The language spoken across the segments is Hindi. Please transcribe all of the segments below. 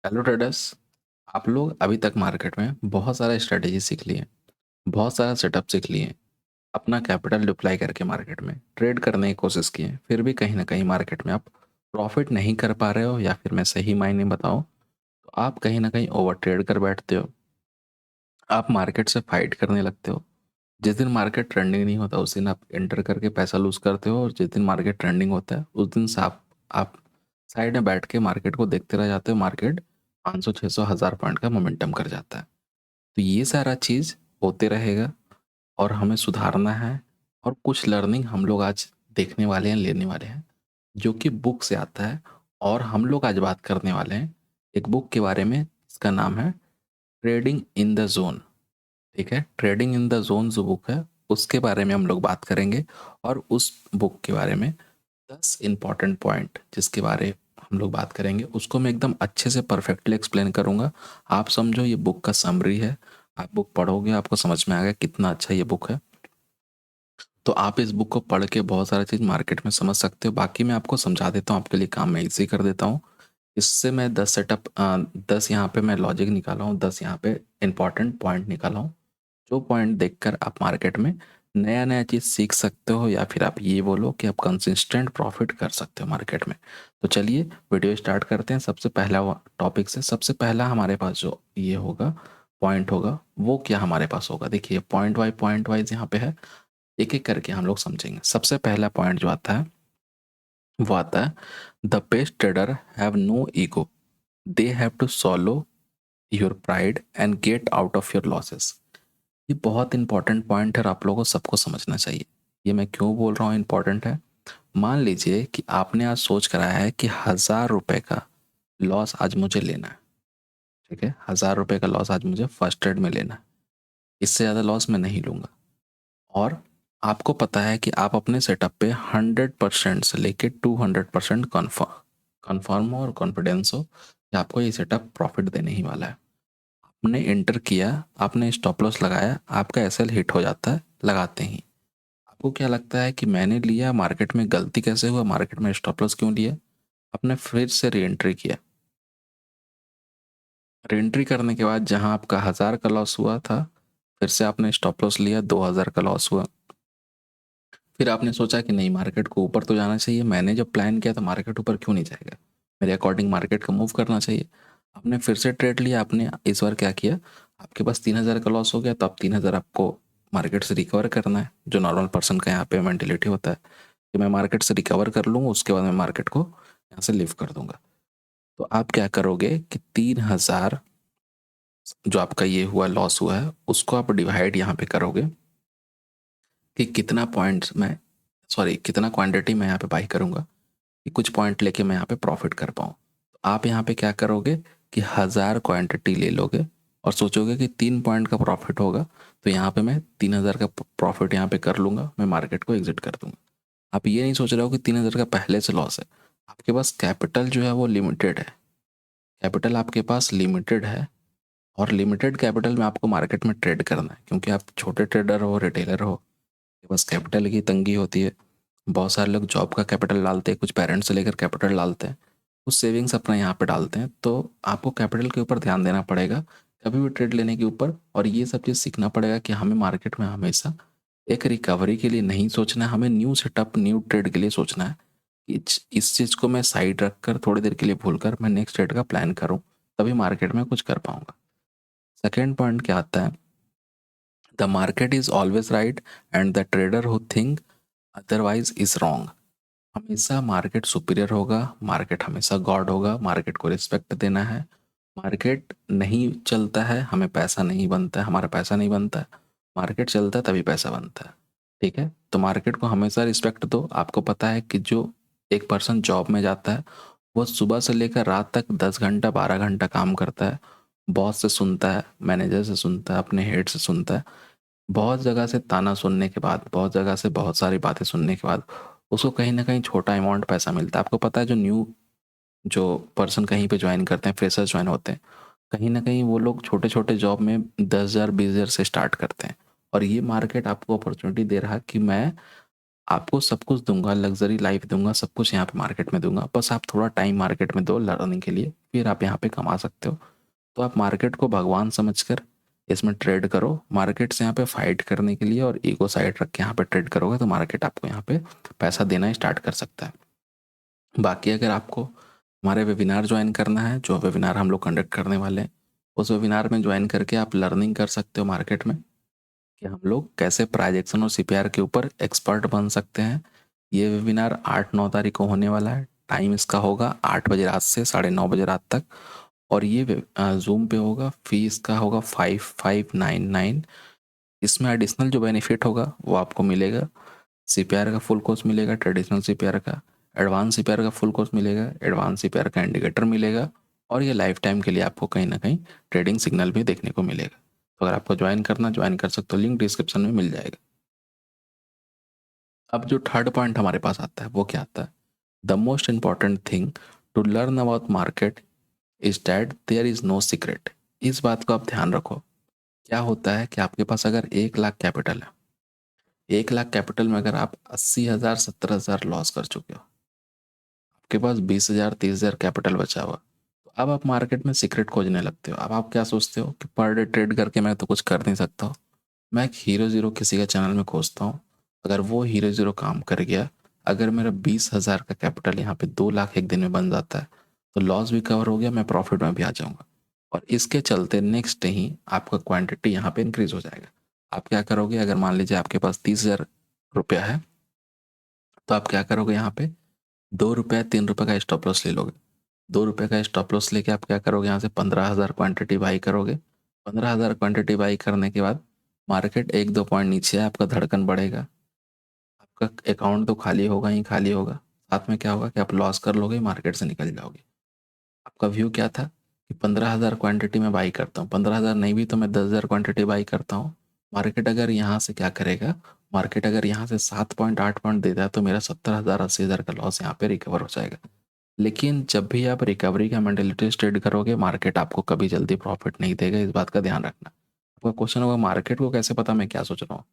Hello traders. आप लोग अभी तक मार्केट में बहुत सारा स्ट्रेटेजी सीख लिए, बहुत सारा सेटअप सीख लिए, अपना कैपिटल डिप्लॉय करके मार्केट में ट्रेड करने की कोशिश किए, फिर भी कहीं ना कहीं मार्केट में आप प्रॉफिट नहीं कर पा रहे हो, या फिर मैं सही मायने बताऊं तो आप कहीं ना कहीं ओवर ट्रेड कर बैठते हो। आप मार्केट से फाइट करने लगते हो। जिस दिन मार्केट ट्रेंडिंग नहीं होता उस दिन आप एंटर करके पैसा लूज करते हो, और जिस दिन मार्केट ट्रेंडिंग होता है उस दिन से आप साइड में बैठ के मार्केट को देखते रह जाते हो। मार्केट 500 600 1000 पॉइंट का मोमेंटम कर जाता है। तो ये सारा चीज़ होते रहेगा और हमें सुधारना है। और कुछ लर्निंग हम लोग आज देखने वाले हैं, लेने वाले हैं, जो कि बुक से आता है। और हम लोग आज बात करने वाले हैं एक बुक के बारे में, इसका नाम है ट्रेडिंग इन द जोन। ठीक है, ट्रेडिंग इन द जोन जो बुक है उसके बारे में हम लोग बात करेंगे। और उस बुक के बारे में 10 इम्पॉर्टेंट पॉइंट जिसके बारे हम लोग बात करेंगे उसको मैं एकदम अच्छे से परफेक्टली एक्सप्लेन करूंगा। आप समझो ये बुक का समरी है। आप बुक पढ़ोगे आपको समझ में आएगा कितना अच्छा ये बुक है। तो आप इस बुक को पढ़ के बहुत सारा चीज़ मार्केट में समझ सकते हो। बाकी मैं आपको समझा देता हूँ, आपके लिए काम मैं इजी कर देता हूँ। इससे मैं 10 सेटअप 10 यहाँ पे मैं लॉजिक निकाला हूँ, 10 यहाँ पे इंपॉर्टेंट पॉइंट निकाला हूँ, जो पॉइंट देखकर आप मार्केट में नया नया चीज़ सीख सकते हो, या फिर आप ये बोलो कि आप कंसिस्टेंट प्रॉफिट कर सकते हो मार्केट में। तो चलिए वीडियो स्टार्ट करते हैं। सबसे पहला टॉपिक से, सबसे पहला हमारे पास जो ये होगा पॉइंट होगा, वो क्या हमारे पास होगा, देखिए पॉइंट वाइज यहाँ पे है। एक एक करके हम लोग समझेंगे। सबसे पहला पॉइंट जो आता है वो आता है, the best trader have no ego, they have to swallow your pride and get out of your losses. ये बहुत इंपॉर्टेंट पॉइंट है और आप लोगों को सबको समझना चाहिए। ये मैं क्यों बोल रहा हूँ इंपॉर्टेंट है। मान लीजिए कि आपने आज सोच कर आया है कि 1000 रुपये का लॉस आज मुझे लेना है। ठीक है, 1000 रुपये का लॉस आज मुझे फर्स्ट ट्रेड में लेना है। इससे ज़्यादा लॉस मैं नहीं लूँगा। और आपको पता है कि आप अपने सेटअप पे 100% से लेके 200% कन्फर्म हो और कॉन्फिडेंस हो कि आपको ये सेटअप प्रॉफिट देने ही वाला है। आपने एंटर किया, आपने स्टॉप लॉस लगाया, आपका एसएल हिट हो जाता है लगाते ही। आपको क्या लगता है कि मैंने लिया, मार्केट में गलती कैसे हुआ, मार्केट में स्टॉप लॉस क्यों लिया। आपने फिर से री एंट्री किया। री एंट्री करने के बाद जहां आपका 1000 का लॉस हुआ था, फिर से आपने स्टॉप लॉस लिया, 2000 का लॉस हुआ। फिर आपने सोचा कि नहीं, मार्केट को ऊपर तो जाना चाहिए, मैंने जब प्लान किया था मार्केट ऊपर क्यों नहीं जाएगा, मेरे अकॉर्डिंग मार्केट का मूव करना चाहिए। आपने फिर से ट्रेड लिया। आपने इस बार क्या किया, आपके पास 3000 का लॉस हो गया, तो अब 3000 आपको मार्केट से रिकवर करना है। जो नॉर्मल पर्सन का यहाँ पे मेंटेलिटी होता है कि मैं मार्केट से रिकवर कर लूँगा, उसके बाद मैं मार्केट को यहाँ से लिव कर दूंगा। तो आप क्या करोगे कि 3000 जो आपका ये हुआ लॉस हुआ है उसको आप डिवाइड यहाँ पे करोगे कि कितना पॉइंट्स मैं, सॉरी कितना क्वांटिटी मैं यहाँ पे बाई करूँगा कि कुछ पॉइंट लेके मैं यहाँ पे प्रॉफिट कर पाऊँ। तो आप यहाँ पे क्या करोगे कि 1000 क्वांटिटी ले लोगे और सोचोगे कि 3 पॉइंट का प्रॉफिट होगा, तो यहाँ पे मैं 3000 का प्रॉफिट यहाँ पे कर लूँगा, मैं मार्केट को एग्जिट कर दूंगा। आप ये नहीं सोच रहे हो कि 3000 का पहले से लॉस है। आपके पास कैपिटल जो है वो लिमिटेड है। कैपिटल आपके पास लिमिटेड है, और लिमिटेड कैपिटल में आपको मार्केट में ट्रेड करना है, क्योंकि आप छोटे ट्रेडर हो, रिटेलर हो, आपके पास कैपिटल की तंगी होती है। बहुत सारे लोग जॉब का कैपिटल डालते हैं, कुछ पेरेंट्स से लेकर कैपिटल डालते हैं, कुछ सेविंग्स अपना यहाँ पे डालते हैं। तो आपको कैपिटल के ऊपर ध्यान देना पड़ेगा कभी भी ट्रेड लेने के ऊपर। और ये सब चीज़ सीखना पड़ेगा कि हमें मार्केट में हमेशा एक रिकवरी के लिए नहीं सोचना है, हमें न्यू सेटअप न्यू ट्रेड के लिए सोचना है कि इस चीज़ को मैं साइड रख कर थोड़ी देर के लिए भूल कर मैं नेक्स्ट ट्रेड का प्लान करूँ, तभी मार्केट में कुछ कर पाऊंगा। सेकेंड पॉइंट क्या आता है, the market is always right and the trader who think otherwise is wrong. हमेशा मार्केट सुपीरियर होगा, मार्केट हमेशा गॉड होगा, मार्केट को रिस्पेक्ट देना है। मार्केट नहीं चलता है हमें पैसा नहीं बनता है, हमारा पैसा नहीं बनता है। मार्केट चलता है तभी पैसा बनता है। ठीक है, तो मार्केट को हमेशा रिस्पेक्ट दो। आपको पता है कि जो एक पर्सन जॉब में जाता है वो सुबह से लेकर रात तक 10 घंटा 12 घंटा काम करता है। बॉस से सुनता है, मैनेजर से सुनता है, अपने हेड से सुनता है। बहुत जगह से ताना सुनने के बाद, बहुत जगह से बहुत सारी बातें सुनने के बाद उसको कहीं ना कहीं छोटा अमाउंट पैसा मिलता है। आपको पता है जो न्यू जो पर्सन कहीं पे ज्वाइन करते हैं, फ्रेशर्स ज्वाइन होते हैं, कहीं ना कहीं वो लोग छोटे छोटे जॉब में 10,000 20,000 से स्टार्ट करते हैं। और ये मार्केट आपको अपॉर्चुनिटी दे रहा है कि मैं आपको सब कुछ दूंगा, लग्जरी लाइफ दूंगा, सब कुछ यहाँ पे मार्केट में दूंगा, बस आप थोड़ा टाइम मार्केट में दो लर्निंग के लिए, फिर आप यहाँ पे कमा सकते हो। तो आप मार्केट को भगवान समझकर इसमें ट्रेड करो, मार्केट से यहाँ पे फाइट करने के लिए और ईगो साइड रख के यहाँ पे ट्रेड करोगे तो मार्केट आपको यहाँ पे पैसा देना स्टार्ट कर सकता है। बाकी अगर आपको हमारे वेबिनार ज्वाइन करना है, जो वेबिनार हम लोग कंडक्ट करने वाले हैं, उस वेबिनार में ज्वाइन करके आप लर्निंग कर सकते हो मार्केट में कि हम लोग कैसे प्राइजेक्शन और सीपीआर के ऊपर एक्सपर्ट बन सकते हैं। ये वेबिनार 8-9 तारीख को होने वाला है। टाइम इसका होगा 8 बजे रात से 9:30 बजे रात तक, और ये जूम पे होगा। फी इसका होगा 5599। इसमें एडिशनल जो बेनिफिट होगा वो आपको मिलेगा, सीपीआर का फुल कोर्स मिलेगा, ट्रेडिशनल सीपीआर का, एडवांस सीपीआर का फुल कोर्स मिलेगा, एडवांस सीपीआर का इंडिकेटर मिलेगा, और ये लाइफ टाइम के लिए आपको कहीं ना कहीं ट्रेडिंग सिग्नल भी देखने को मिलेगा। तो अगर आपको ज्वाइन कर सकते हो, लिंक डिस्क्रिप्शन में मिल जाएगा। अब जो थर्ड पॉइंट हमारे पास आता है वो क्या आता है, the most important thing to learn about market is that there is no secret. इस बात को आप ध्यान रखो। क्या होता है कि आपके पास अगर 1 लाख कैपिटल है, 1 लाख कैपिटल में अगर आप 80,000 70,000 लॉस कर चुके हो, आपके पास 20,000 30,000 कैपिटल बचा हुआ, तो अब आप मार्केट में सीक्रेट खोजने लगते हो। अब आप क्या सोचते हो कि पर डे ट्रेड करके मैं तो कुछ कर नहीं सकता हूँ, मैं एक हीरो ज़ीरो किसी का चैनल में खोजता हूँ, अगर वो हीरो ज़ीरो काम कर गया, अगर मेरा 20,000 का कैपिटल यहाँ पे 2 लाख एक दिन में बन जाता है, तो लॉस भी कवर हो गया, मैं प्रॉफिट में भी आ जाऊँगा। और इसके चलते नेक्स्ट डे ही आपका क्वांटिटी यहाँ पे इंक्रीज हो जाएगा। आप क्या करोगे, अगर मान लीजिए आपके पास 30,000 रुपया है, तो आप क्या करोगे, यहाँ पे 2 रुपया 3 रुपये का स्टॉप लॉस ले लोगे। 2 रुपये का स्टॉप लॉस लेके आप क्या करोगे, यहाँ से 15,000 क्वांटिटी बाई करोगे। 15,000 क्वांटिटी बाई करने के बाद मार्केट 1-2 पॉइंट नीचे है, आपका धड़कन बढ़ेगा, आपका अकाउंट तो खाली होगा ही खाली होगा, साथ में क्या होगा कि आप लॉस कर लोगे, मार्केट से निकल जाओगे। आपका व्यू क्या था कि 15,000 क्वांटिटी में बाई करता हूँ, 15,000 नहीं भी तो मैं 10,000 क्वांटिटी बाई करता हूँ। मार्केट अगर यहाँ से क्या करेगा, मार्केट अगर यहाँ से 7 पॉइंट 8 पॉइंट देता है तो मेरा 70,000 80,000 का लॉस यहाँ पे रिकवर हो जाएगा। लेकिन जब भी आप रिकवरी का मेंटेलिटी ट्रेड करोगे, मार्केट आपको कभी जल्दी प्रॉफिट नहीं देगा, इस बात का ध्यान रखना। आपका क्वेश्चन होगा मार्केट को कैसे पता मैं क्या सोच रहा हूँ।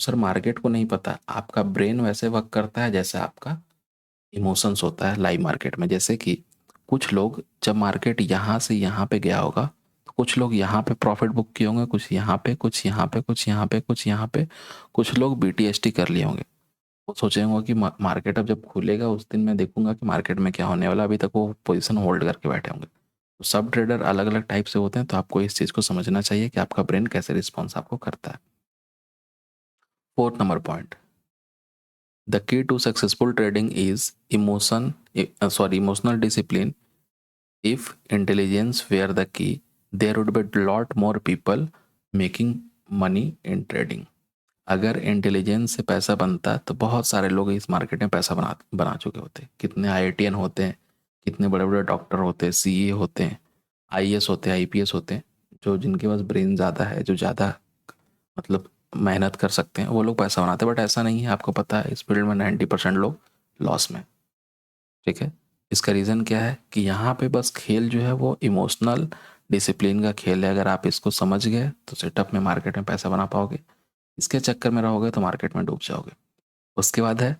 सर मार्केट को नहीं पता, आपका ब्रेन वैसे वर्क करता है जैसे आपका इमोशंस होता है लाइव मार्केट में। जैसे कि कुछ लोग जब मार्केट यहाँ से यहाँ पे गया होगा, तो कुछ लोग यहाँ पे प्रॉफिट बुक किए होंगे, कुछ यहाँ पे, कुछ यहाँ पे, कुछ यहाँ पे, कुछ यहाँ पे, कुछ लोग बीटीएसटी कर लिए होंगे। वो सोचे होंगे कि मार्केट अब जब खुलेगा उस दिन मैं देखूंगा कि मार्केट में क्या होने वाला, अभी तक वो पोजीशन होल्ड करके बैठे होंगे। तो सब ट्रेडर अलग अलग टाइप से होते हैं, तो आपको इस चीज़ को समझना चाहिए कि आपका ब्रेन कैसे रिस्पॉन्स आपको करता है। Fourth number point, the key to successful trading is emotional discipline. If intelligence were the key, there would be a lot more people making money in trading. अगर इंटेलिजेंस से पैसा बनता तो बहुत सारे लोग इस मार्केट में पैसा बना बना चुके होते। कितने आईआईटीएन होते हैं, कितने बड़े बड़े डॉक्टर होते हैं, सीए होते हैं, आईएएस होते हैं, आईपीएस होते हैं, जो जिनके पास ब्रेन ज़्यादा है, जो ज़्यादा मतलब मेहनत कर सकते हैं, वो लोग पैसा बनाते हैं। बट ऐसा नहीं है, आपको पता है इस फील्ड में 90% लोग लॉस में। ठीक है, इसका रीज़न क्या है कि यहाँ पे बस खेल जो है वो इमोशनल डिसिप्लिन का खेल है। अगर आप इसको समझ गए तो सेटअप में मार्केट में पैसा बना पाओगे, इसके चक्कर में रहोगे तो मार्केट में डूब जाओगे। उसके बाद है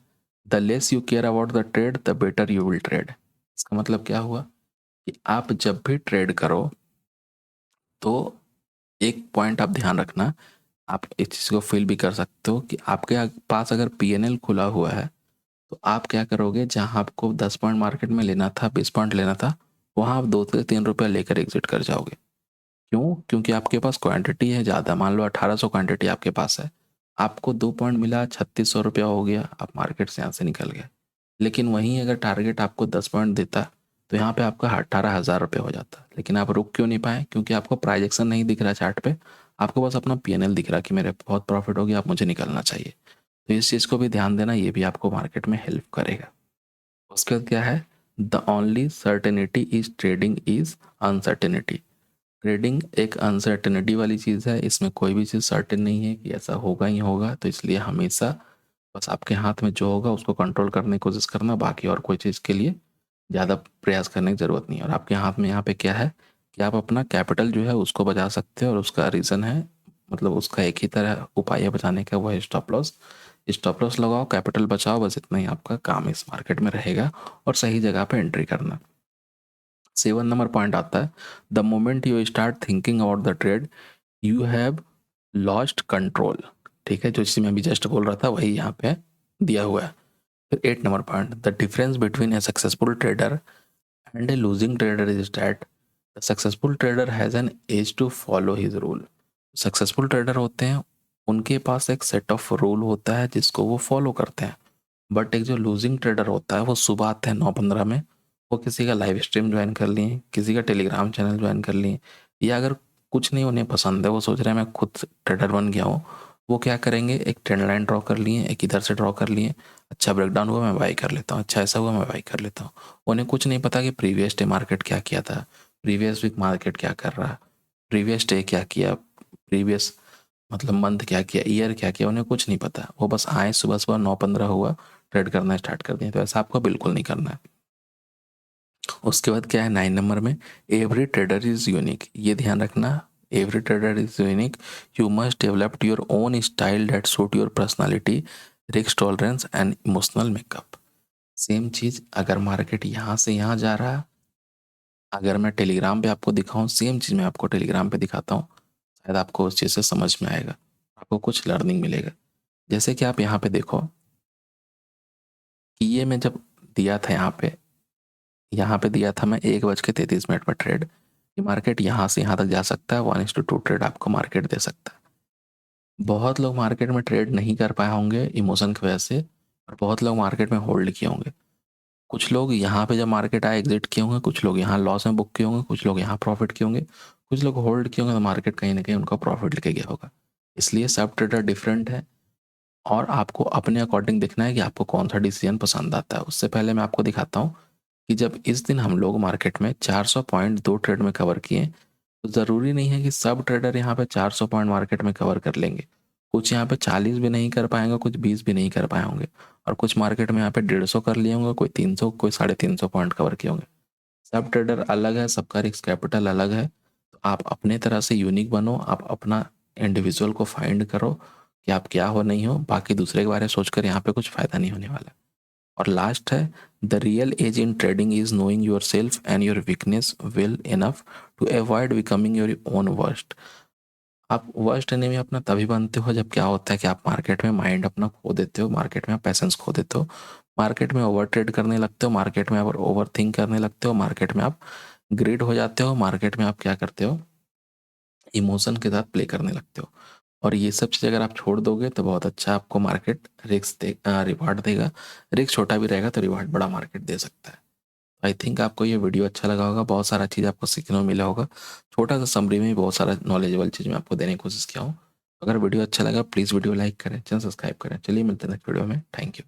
the less you care about the trade the better you will trade. इसका मतलब क्या हुआ कि आप जब भी ट्रेड करो तो एक पॉइंट आप ध्यान रखना, आप इस चीज़ को फील भी कर सकते हो कि आपके पास अगर पीएनएल खुला हुआ है, तो आप क्या करोगे, जहाँ आपको 10 पॉइंट मार्केट में लेना था, 20 पॉइंट लेना था, वहाँ आप 2 से 3 रुपया लेकर एग्जिट कर जाओगे। क्यों? क्योंकि आपके पास क्वांटिटी है ज़्यादा, मान लो 1800 क्वांटिटी आपके पास है, आपको 2 पॉइंट मिला, 3600 रुपया हो गया, आप मार्केट से यहाँ से निकल गए। लेकिन वहीं अगर टारगेट आपको 10 पॉइंट देता, तो यहाँ पे आपका 18,000 रुपये हो जाता। लेकिन आप रुक क्यों नहीं पाए? क्योंकि आपको प्राइजेक्शन नहीं दिख रहा चार्ट पे, आपको बस अपना पीएनएल दिख रहा कि मेरे बहुत प्रॉफिट हो गया, अब मुझे निकलना चाहिए। तो इस चीज़ को भी ध्यान देना, ये भी आपको मार्केट में हेल्प करेगा। उसके बाद क्या है, the only certainty is trading is uncertainty. Trading एक अनसर्टेनिटी वाली चीज़ है, इसमें कोई भी चीज़ सर्टेन नहीं है कि ऐसा होगा ही होगा। तो इसलिए हमेशा बस आपके हाथ में जो होगा उसको कंट्रोल करने की कोशिश करना, बाकी और कोई चीज़ के लिए ज़्यादा प्रयास करने की ज़रूरत नहीं है। और आपके हाथ में यहाँ पे क्या है कि आप अपना कैपिटल जो है उसको बचा सकते हो, और उसका रीज़न है, मतलब उसका एक ही तरह उपाय है बचाने का, वो है स्टॉप लॉस। स्टॉप लॉस लगाओ, कैपिटल बचाओ, बस इतना ही आपका काम इस मार्केट में रहेगा और सही जगह पे एंट्री करना। 7 नंबर पॉइंट आता है, the moment you start thinking about the trade you have lost control. ठीक है, जो चीज़ मैं अभी जस्ट बोल रहा था वही यहाँ पे दिया हुआ है। फिर 8 number point, the difference between a successful trader and a losing trader is that the successful trader has an edge to follow his rule. Successful trader होते हैं, उनके पास एक सेट ऑफ रूल होता है जिसको वो फॉलो करते हैं। बट एक जो लूजिंग ट्रेडर होता है वो सुबह आते हैं 9:15 में, वो किसी का लाइव स्ट्रीम ज्वाइन कर लिए, किसी का टेलीग्राम चैनल ज्वाइन कर लिए, या अगर कुछ नहीं उन्हें पसंद है, वो सोच रहे हैं मैं खुद ट्रेडर बन गया हूँ, वो क्या करेंगे, एक ट्रेंड लाइन ड्रॉ कर लिए, एक इधर से ड्रॉ कर लिए, अच्छा ब्रेकडाउन हुआ मैं बाई कर लेता हूँ, अच्छा ऐसा हुआ मैं बाई कर लेता हूँ। उन्हें कुछ नहीं पता कि प्रीवियस डे मार्केट क्या किया था, प्रीवियस वीक मार्केट क्या कर रहा है, प्रीवियस डे क्या किया, प्रीवियस मतलब मंथ क्या किया, ईयर क्या किया, उन्हें कुछ नहीं पता। वो बस आए सुबह सुबह 9:15 हुआ, ट्रेड करना स्टार्ट कर दिया। तो ऐसा आपको बिल्कुल नहीं करना है। उसके बाद क्या है 9 नंबर में, एवरी ट्रेडर इज यूनिक। ये ध्यान रखना, every trader is unique, you must develop your own style that suit your personality, risk tolerance and emotional makeup. Same चीज़ अगर मार्केट यहाँ से यहाँ जा रहा है, अगर मैं टेलीग्राम पे आपको दिखाऊं, सेम चीज़ मैं आपको टेलीग्राम पे दिखाता हूँ, शायद आपको उस चीज़ से समझ में आएगा, आपको कुछ लर्निंग मिलेगा। जैसे कि आप यहाँ पे देखो कि ये मैं जब दिया था यहाँ पे दिया था मैं 1:33 पर ट्रेड, कि मार्केट यहाँ से यहाँ तक जा सकता है, 1:2 ट्रेड आपको मार्केट दे सकता है। बहुत लोग मार्केट में ट्रेड नहीं कर पाए होंगे इमोशन की वजह से, और बहुत लोग मार्केट में होल्ड किए होंगे। कुछ लोग यहाँ पे जब मार्केट आए एग्जिट किए होंगे, कुछ लोग यहाँ लॉस में बुक किए होंगे, कुछ लोग यहाँ प्रॉफिट किए होंगे, कुछ लोग होल्ड किए होंगे, तो मार्केट कहीं ना कहीं उनका प्रॉफिट लेके गया होगा। इसलिए सब ट्रेडर डिफरेंट है, और आपको अपने अकॉर्डिंग देखना है कि आपको कौन सा डिसीजन पसंद आता है। उससे पहले मैं आपको दिखाता हूँ कि जब इस दिन हम लोग मार्केट में 400 पॉइंट 2 ट्रेड में कवर किए, तो ज़रूरी नहीं है कि सब ट्रेडर यहाँ पे 400 पॉइंट मार्केट में कवर कर लेंगे। कुछ यहाँ पे 40 भी नहीं कर पाएंगे, कुछ 20 भी नहीं कर पाए होंगे, और कुछ मार्केट में यहाँ पे 150 कर लिए होंगे, कोई 300, कोई 350 पॉइंट कवर किए होंगे। सब ट्रेडर अलग है, सबका रिस्क कैपिटल अलग है। तो आप अपने तरह से यूनिक बनो, आप अपना इंडिविजुअल को फाइंड करो कि आप क्या हो नहीं हो, बाकी दूसरे के बारे में सोचकर यहाँ पे कुछ फ़ायदा नहीं होने वाला। और लास्ट है, the real edge in trading is knowing yourself and your weakness well enough to avoid becoming your own worst. आप वर्स्ट एनिमी अपना तभी बनते हो जब क्या होता है कि आप मार्केट में माइंड अपना खो देते हो, मार्केट में आप पैसेंस खो देते हो, मार्केट में ओवर ट्रेड करने लगते हो, मार्केट में आप ओवर थिंक करने लगते हो, मार्केट में आप ग्रीड हो जाते हो, मार्केट में आप क्या करते हो, इमोशन के साथ प्ले करने लगते हो। और ये सब चीज़ अगर आप छोड़ दोगे तो बहुत अच्छा आपको मार्केट रिस्क दे, रिवार्ड देगा। रिस्क छोटा भी रहेगा तो रिवार्ड बड़ा मार्केट दे सकता है। आई थिंक आपको ये वीडियो अच्छा लगा होगा, बहुत सारा चीज़ आपको सीखने को मिला होगा। छोटा सा समरी में भी बहुत सारा नॉलेजेबल चीज़ मैं आपको देने की कोशिश किया हूँ। अगर वीडियो अच्छा लगा प्लीज़ वीडियो लाइक करें, चैनल सब्सक्राइब करें। चलिए मिलते हैं नेक्स्ट वीडियो में, थैंक यू।